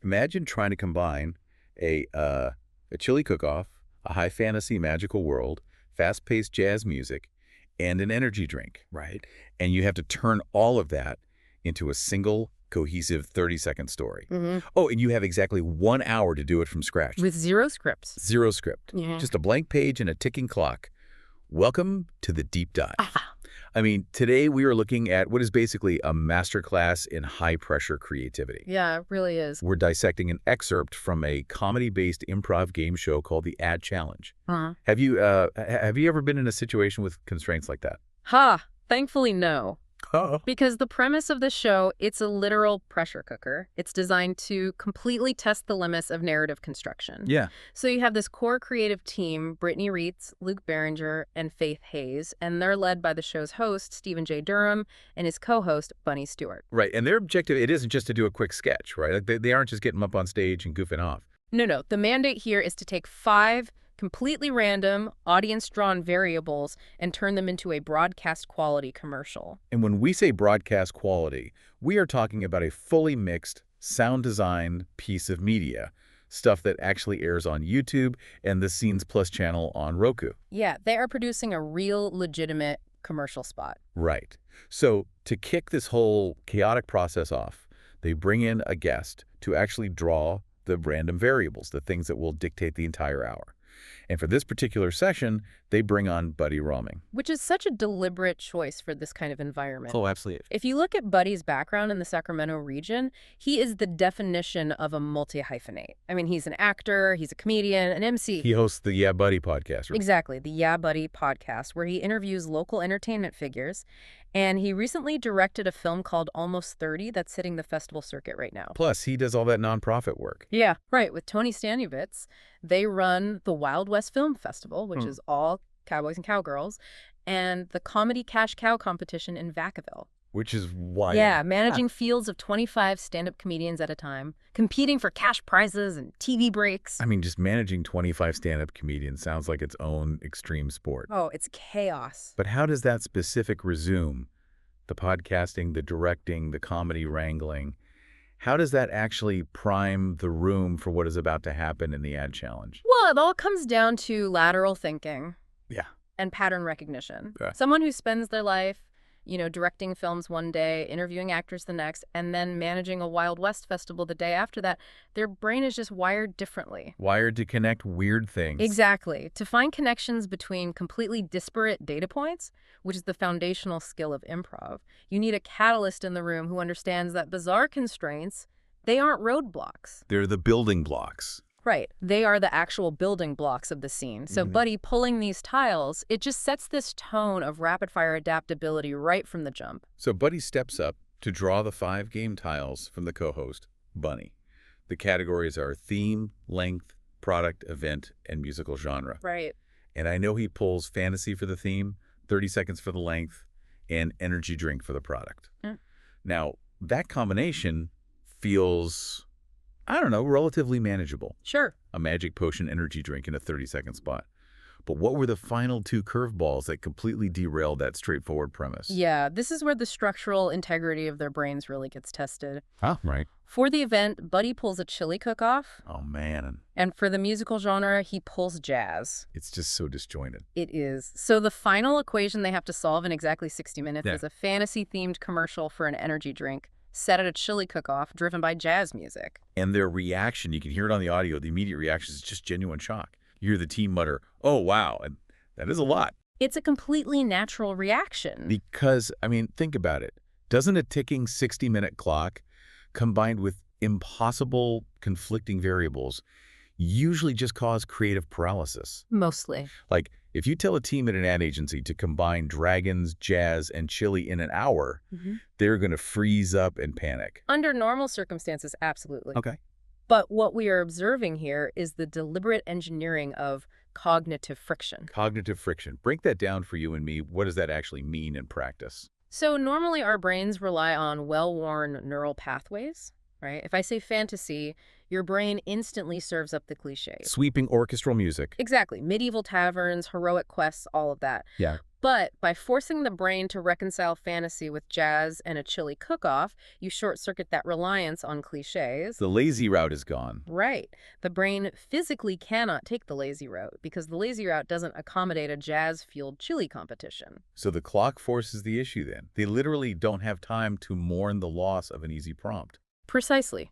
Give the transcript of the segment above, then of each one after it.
Imagine trying to combine a chili cook-off, a high fantasy magical world, fast-paced jazz music, and an energy drink. Right. And you have to turn all of that into a single, cohesive 30-second story. Oh, and you have exactly 1 hour to do it from scratch. With zero scripts. Zero script. Yeah. Just a blank page and a ticking clock. Welcome to the deep dive. Ah. I mean, today we are looking at what is basically a masterclass in high-pressure creativity. Yeah, it really is. We're dissecting an excerpt from a comedy-based improv game show called The Ad Challenge. Have you ever been in a situation with constraints like that? Thankfully, no. Oh. Because the premise of the show, it's a literal pressure cooker. It's designed to completely test the limits of narrative construction. Yeah. So you have this core creative team, Brittany Reitz, Luke Barringer, and Faith Hayes, and they're led by the show's host, Stephen J. Durham, and his co-host, Bunny Stewart. Right, and their objective, it isn't just to do a quick sketch, right? Like they aren't just getting them up on stage and goofing off. No. The mandate here is to take 5 completely random, audience-drawn variables and turn them into a broadcast-quality commercial. And when we say broadcast quality, we are talking about a fully mixed, sound-designed piece of media, stuff that actually airs on YouTube and the Scenes Plus channel on Roku. Yeah, they are producing a real, legitimate commercial spot. Right. So to kick this whole chaotic process off, they bring in a guest to actually draw the random variables, the things that will dictate the entire hour. And for this particular session, they bring on Buddy Roaming. Which is such a deliberate choice for this kind of environment. Oh, absolutely. If you look at Buddy's background in the Sacramento region, he is the definition of a multi-hyphenate. I mean, he's an actor, he's a comedian, an MC. He hosts the Yeah Buddy podcast. Right? Exactly, the Yeah Buddy podcast, where he interviews local entertainment figures. And he recently directed a film called Almost 30 that's hitting the festival circuit right now. Plus, he does all that nonprofit work. Yeah, right. With Tony Stanuvitz, they run the Wild West Film Festival, which is all cowboys and cowgirls, and the Comedy Cash Cow competition in Vacaville. Which is wild. Yeah, managing fields of 25 stand-up comedians at a time, competing for cash prizes and TV breaks. I mean, just managing 25 stand-up comedians sounds like its own extreme sport. Oh, it's chaos. But how does that specific resume, the podcasting, the directing, the comedy wrangling, how does that actually prime the room for what is about to happen in the Ad Challenge? Well, it all comes down to lateral thinking. Yeah. And pattern recognition. Yeah. Someone who spends their life, directing films one day, interviewing actors the next, and then managing a Wild West festival the day after that, their brain is just wired differently. Wired to connect weird things. Exactly. To find connections between completely disparate data points, which is the foundational skill of improv, you need a catalyst in the room who understands that bizarre constraints, they aren't roadblocks. They're the building blocks. Right. They are the actual building blocks of the scene. So Buddy pulling these tiles, it just sets this tone of rapid-fire adaptability right from the jump. So Buddy steps up to draw the 5 game tiles from the co-host, Bunny. The categories are theme, length, product, event, and musical genre. Right. And I know he pulls fantasy for the theme, 30 seconds for the length, and energy drink for the product. Now, that combination feels, I don't know, relatively manageable. Sure. A magic potion energy drink in a 30-second spot. But what were the final 2 curveballs that completely derailed that straightforward premise? Yeah, this is where the structural integrity of their brains really gets tested. Oh, right. For the event, Buddy pulls a chili cook-off. Oh, man. And for the musical genre, he pulls jazz. It's just so disjointed. It is. So the final equation they have to solve in exactly 60 minutes is a fantasy-themed commercial for an energy drink set at a chili cook-off driven by jazz music. And their reaction, you can hear it on the audio, the immediate reaction is just genuine shock. You hear the team mutter, "Oh, wow," and that is a lot. It's a completely natural reaction. Because, I mean, think about it. Doesn't a ticking 60-minute clock combined with impossible conflicting variables usually just cause creative paralysis? Mostly. Like, if you tell a team at an ad agency to combine dragons, jazz, and chili in an hour, they're going to freeze up and panic. Under normal circumstances, absolutely. Okay. But what we are observing here is the deliberate engineering of cognitive friction. Cognitive friction. Break that down for you and me. What does that actually mean in practice? So normally our brains rely on well-worn neural pathways, right? If I say fantasy, your brain instantly serves up the cliche. Sweeping orchestral music. Exactly. Medieval taverns, heroic quests, all of that. Yeah. But by forcing the brain to reconcile fantasy with jazz and a chili cook-off, you short-circuit that reliance on cliches. The lazy route is gone. Right. The brain physically cannot take the lazy route because the lazy route doesn't accommodate a jazz-fueled chili competition. So the clock forces the issue then. They literally don't have time to mourn the loss of an easy prompt. Precisely.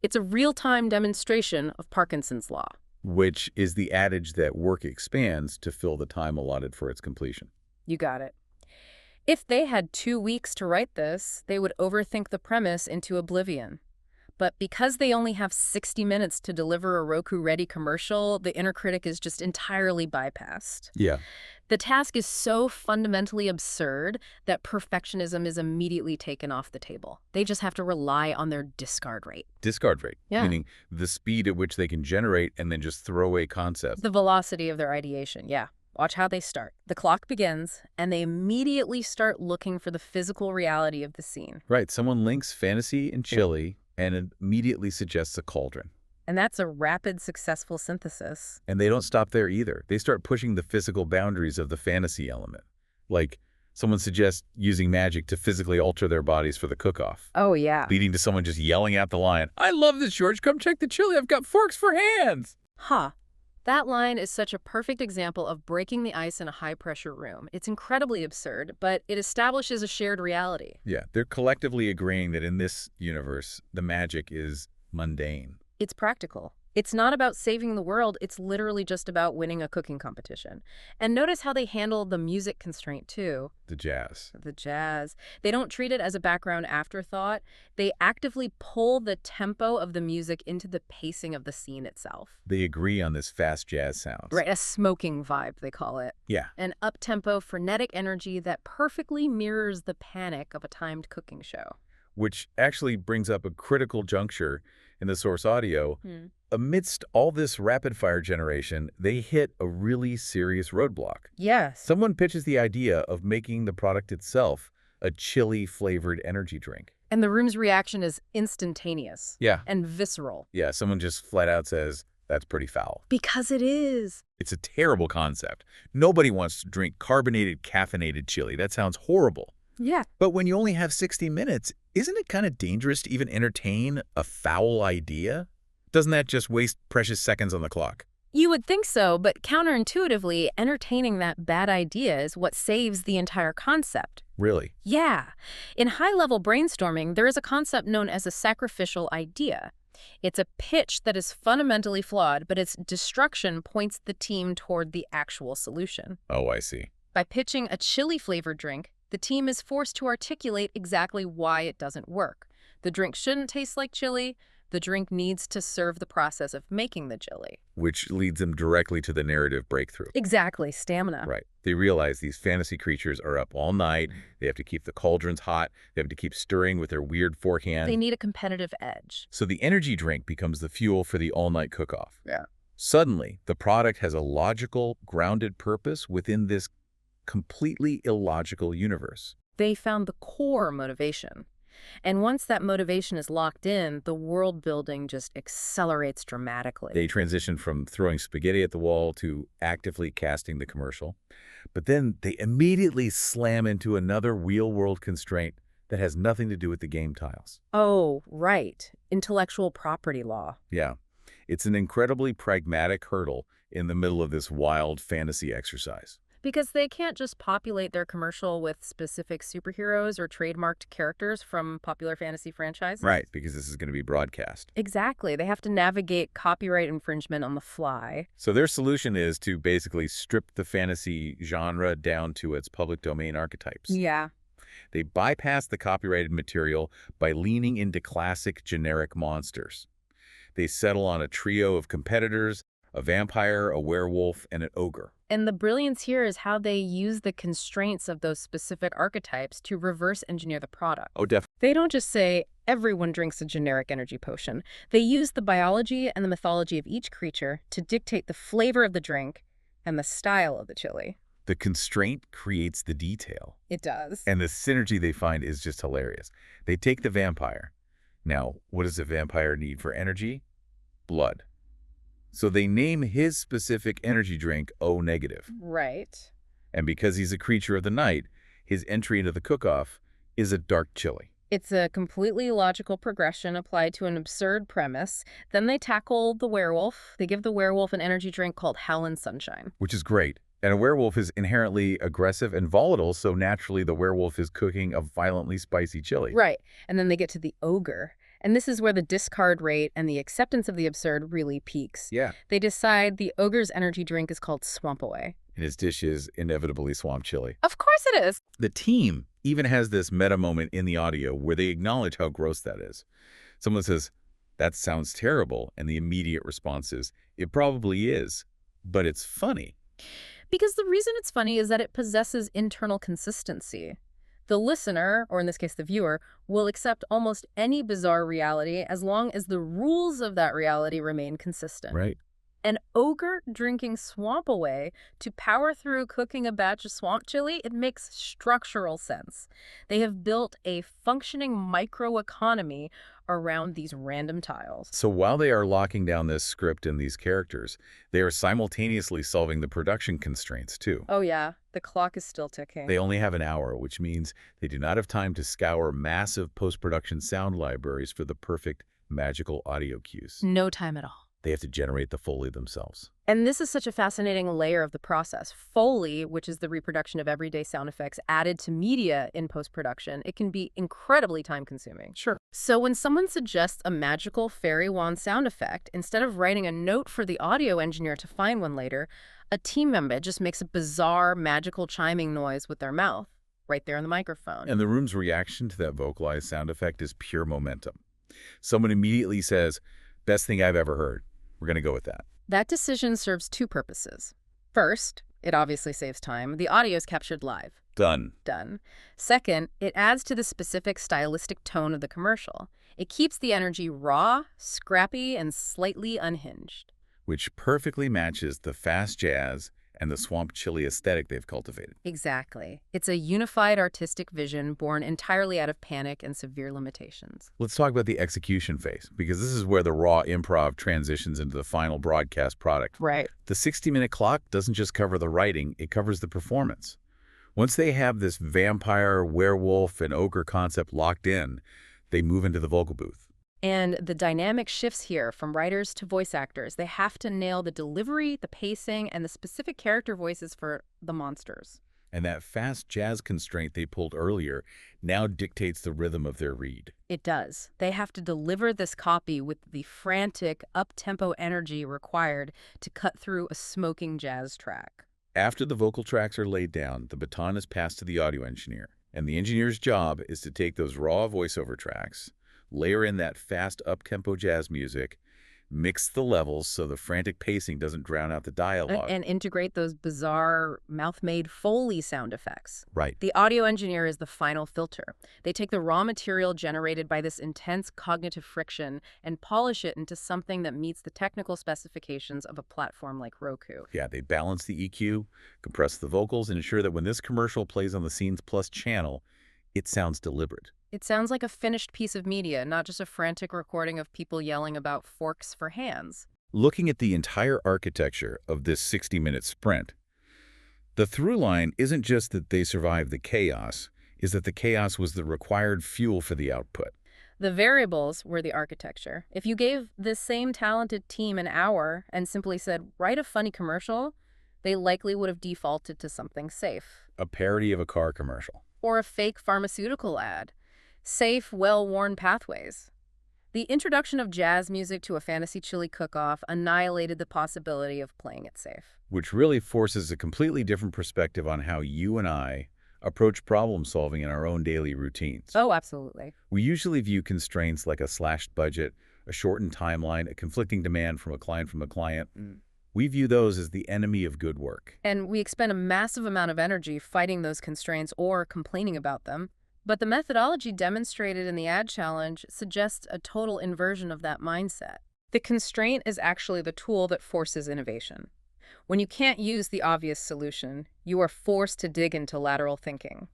It's a real-time demonstration of Parkinson's law. Which is the adage that work expands to fill the time allotted for its completion. You got it. If they had 2 weeks to write this, they would overthink the premise into oblivion. But because they only have 60 minutes to deliver a Roku-ready commercial, the inner critic is just entirely bypassed. Yeah. The task is so fundamentally absurd that perfectionism is immediately taken off the table. They just have to rely on their discard rate. Discard rate, Yeah. meaning the speed at which they can generate and then just throw away concepts. The velocity of their ideation, yeah. Watch how they start. The clock begins, and they immediately start looking for the physical reality of the scene. Right, someone links fantasy and chili and immediately suggests a cauldron. And that's a rapid, successful synthesis. And they don't stop there either. They start pushing the physical boundaries of the fantasy element. Like, someone suggests using magic to physically alter their bodies for the cook-off, Oh, yeah. leading to someone just yelling at the line, "I love this, George. Come check the chili. I've got forks for hands." Huh. That line is such a perfect example of breaking the ice in a high-pressure room. It's incredibly absurd, but it establishes a shared reality. Yeah, they're collectively agreeing that in this universe, the magic is mundane. It's practical. It's not about saving the world, it's literally just about winning a cooking competition. And notice how they handle the music constraint, too. The jazz. The jazz. They don't treat it as a background afterthought. They actively pull the tempo of the music into the pacing of the scene itself. They agree on this fast jazz sounds. Right, a smoking vibe, they call it. Yeah. An up-tempo, frenetic energy that perfectly mirrors the panic of a timed cooking show. Which actually brings up a critical juncture in the source audio. Amidst all this rapid-fire generation, they hit a really serious roadblock. Yes. Someone pitches the idea of making the product itself a chili-flavored energy drink. And the room's reaction is instantaneous. Yeah. And visceral. Yeah, someone just flat out says, "That's pretty foul." Because it is. It's a terrible concept. Nobody wants to drink carbonated, caffeinated chili. That sounds horrible. Yeah. But when you only have 60 minutes, isn't it kind of dangerous to even entertain a foul idea? Doesn't that just waste precious seconds on the clock? You would think so, but counterintuitively, entertaining that bad idea is what saves the entire concept. Really? Yeah. In high-level brainstorming, there is a concept known as a sacrificial idea. It's a pitch that is fundamentally flawed, but its destruction points the team toward the actual solution. Oh, I see. By pitching a chili-flavored drink, the team is forced to articulate exactly why it doesn't work. The drink shouldn't taste like chili. The drink needs to serve the process of making the chili. Which leads them directly to the narrative breakthrough. Exactly, stamina. Right. They realize these fantasy creatures are up all night. They have to keep the cauldrons hot. They have to keep stirring with their weird forehand. They need a competitive edge. So the energy drink becomes the fuel for the all-night cook-off. Yeah. Suddenly, the product has a logical, grounded purpose within this completely illogical universe. They found the core motivation. And once that motivation is locked in, the world building just accelerates dramatically. They transition from throwing spaghetti at the wall to actively casting the commercial. But then they immediately slam into another real-world constraint that has nothing to do with the game tiles. Oh, right. Intellectual property law. Yeah. It's an incredibly pragmatic hurdle in the middle of this wild fantasy exercise. Because they can't just populate their commercial with specific superheroes or trademarked characters from popular fantasy franchises. Right, because this is going to be broadcast. Exactly. They have to navigate copyright infringement on the fly. So their solution is to basically strip the fantasy genre down to its public domain archetypes. Yeah. They bypass the copyrighted material by leaning into classic generic monsters. They settle on a trio of competitors, a vampire, a werewolf, and an ogre. And the brilliance here is how they use the constraints of those specific archetypes to reverse engineer the product. Oh, definitely. They don't just say, everyone drinks a generic energy potion. They use the biology and the mythology of each creature to dictate the flavor of the drink and the style of the chili. The constraint creates the detail. It does. And the synergy they find is just hilarious. They take the vampire. Now, what does a vampire need for energy? Blood. So they name his specific energy drink O negative. Right. And because he's a creature of the night, his entry into the cook-off is a dark chili. It's a completely logical progression applied to an absurd premise. Then they tackle the werewolf. They give the werewolf an energy drink called Howlin' Sunshine. Which is great. And a werewolf is inherently aggressive and volatile, so naturally the werewolf is cooking a violently spicy chili. Right. And then they get to the ogre. And this is where the discard rate and the acceptance of the absurd really peaks. Yeah. They decide the ogre's energy drink is called Swamp Away. And his dish is inevitably swamp chili. Of course it is. The team even has this meta moment in the audio where they acknowledge how gross that is. Someone says, "That sounds terrible," and the immediate response is, "It probably is, but it's funny." Because the reason it's funny is that it possesses internal consistency. The listener, or in this case the viewer, will accept almost any bizarre reality as long as the rules of that reality remain consistent. Right. An ogre drinking Swamp Away to power through cooking a batch of swamp chili, it makes structural sense. They have built a functioning microeconomy around these random tiles. So while they are locking down this script and these characters, they are simultaneously solving the production constraints too. Oh yeah, the clock is still ticking. They only have an hour, which means they do not have time to scour massive post-production sound libraries for the perfect magical audio cues. No time at all. They have to generate the Foley themselves. And this is such a fascinating layer of the process. Foley, which is the reproduction of everyday sound effects added to media in post-production, it can be incredibly time-consuming. Sure. So when someone suggests a magical fairy wand sound effect, instead of writing a note for the audio engineer to find one later, a team member just makes a bizarre, magical chiming noise with their mouth, right there in the microphone. And the room's reaction to that vocalized sound effect is pure momentum. Someone immediately says, "Best thing I've ever heard." We're going to go with that. That decision serves two purposes. First, it obviously saves time. The audio is captured live. Done. Done. Second, it adds to the specific stylistic tone of the commercial. It keeps the energy raw, scrappy, and slightly unhinged. Which perfectly matches the fast jazz and the swamp chili aesthetic they've cultivated. Exactly. It's a unified artistic vision born entirely out of panic and severe limitations. Let's talk about the execution phase, because this is where the raw improv transitions into the final broadcast product. Right. The 60-minute clock doesn't just cover the writing, it covers the performance. Once they have this vampire, werewolf, and ogre concept locked in, they move into the vocal booth. And the dynamic shifts here from writers to voice actors. They have to nail the delivery, the pacing, and the specific character voices for the monsters. And that fast jazz constraint they pulled earlier now dictates the rhythm of their read. It does. They have to deliver this copy with the frantic, up-tempo energy required to cut through a smoking jazz track. After the vocal tracks are laid down, the baton is passed to the audio engineer. And the engineer's job is to take those raw voiceover tracks, layer in that fast up-tempo jazz music, mix the levels so the frantic pacing doesn't drown out the dialogue. And integrate those bizarre mouth-made Foley sound effects. Right. The audio engineer is the final filter. They take the raw material generated by this intense cognitive friction and polish it into something that meets the technical specifications of a platform like Roku. Yeah, they balance the EQ, compress the vocals, and ensure that when this commercial plays on the Scenes Plus channel, it sounds deliberate. It sounds like a finished piece of media, not just a frantic recording of people yelling about forks for hands. Looking at the entire architecture of this 60-minute sprint, the through line isn't just that they survived the chaos, is that the chaos was the required fuel for the output. The variables were the architecture. If you gave this same talented team an hour and simply said, write a funny commercial, they likely would have defaulted to something safe. A parody of a car commercial. Or a fake pharmaceutical ad. Safe, well-worn pathways. The introduction of jazz music to a fantasy chili cook-off annihilated the possibility of playing it safe. Which really forces a completely different perspective on how you and I approach problem solving in our own daily routines. Oh, absolutely. We usually view constraints like a slashed budget, a shortened timeline, a conflicting demand from a client. We view those as the enemy of good work. And we expend a massive amount of energy fighting those constraints or complaining about them. But the methodology demonstrated in the ad challenge suggests a total inversion of that mindset. The constraint is actually the tool that forces innovation. When you can't use the obvious solution, you are forced to dig into lateral thinking.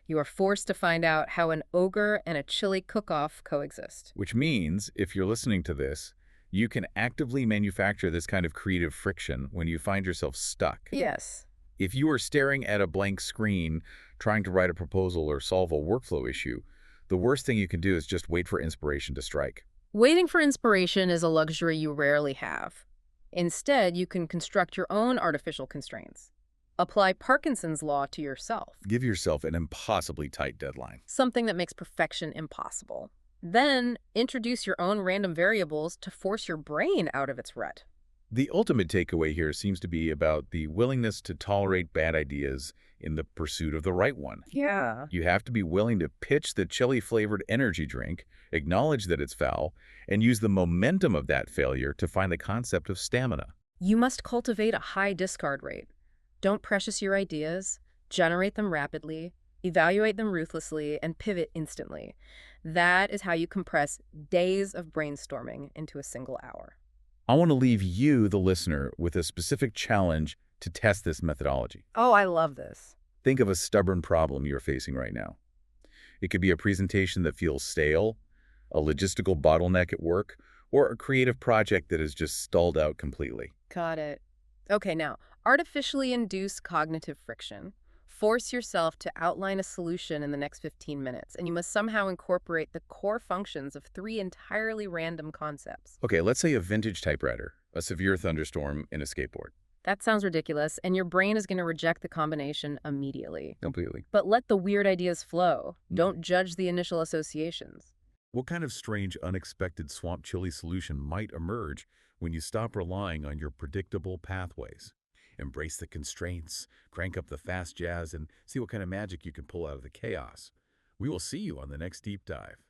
You are forced to find out how an ogre and a chili cook-off coexist. Which means, if you're listening to this, you can actively manufacture this kind of creative friction when you find yourself stuck. Yes. If you are staring at a blank screen trying to write a proposal or solve a workflow issue, the worst thing you can do is just wait for inspiration to strike. Waiting for inspiration is a luxury you rarely have. Instead, you can construct your own artificial constraints. Apply Parkinson's law to yourself, Give yourself an impossibly tight deadline. something that makes perfection impossible. Then, introduce your own random variables to force your brain out of its rut. The ultimate takeaway here seems to be about the willingness to tolerate bad ideas in the pursuit of the right one. Yeah. You have to be willing to pitch the chili-flavored energy drink, acknowledge that it's foul, and use the momentum of that failure to find the concept of stamina. You must cultivate a high discard rate. Don't precious your ideas, generate them rapidly, evaluate them ruthlessly, and pivot instantly. That is how you compress days of brainstorming into a single hour. I want to leave you, the listener, with a specific challenge to test this methodology. Oh, I love this. Think of a stubborn problem you're facing right now. It could be a presentation that feels stale, a logistical bottleneck at work, or a creative project that is just stalled out completely. Got it. Okay, now, artificially induce cognitive friction. Force yourself to outline a solution in the next 15 minutes, and you must somehow incorporate the core functions of 3 entirely random concepts. Okay, let's say a vintage typewriter, a severe thunderstorm, and a skateboard. That sounds ridiculous, and your brain is going to reject the combination immediately. Completely. But let the weird ideas flow. Mm. Don't judge the initial associations. What kind of strange, unexpected swamp chili solution might emerge when you stop relying on your predictable pathways? Embrace the constraints, crank up the fast jazz, and see what kind of magic you can pull out of the chaos. We will see you on the next deep dive.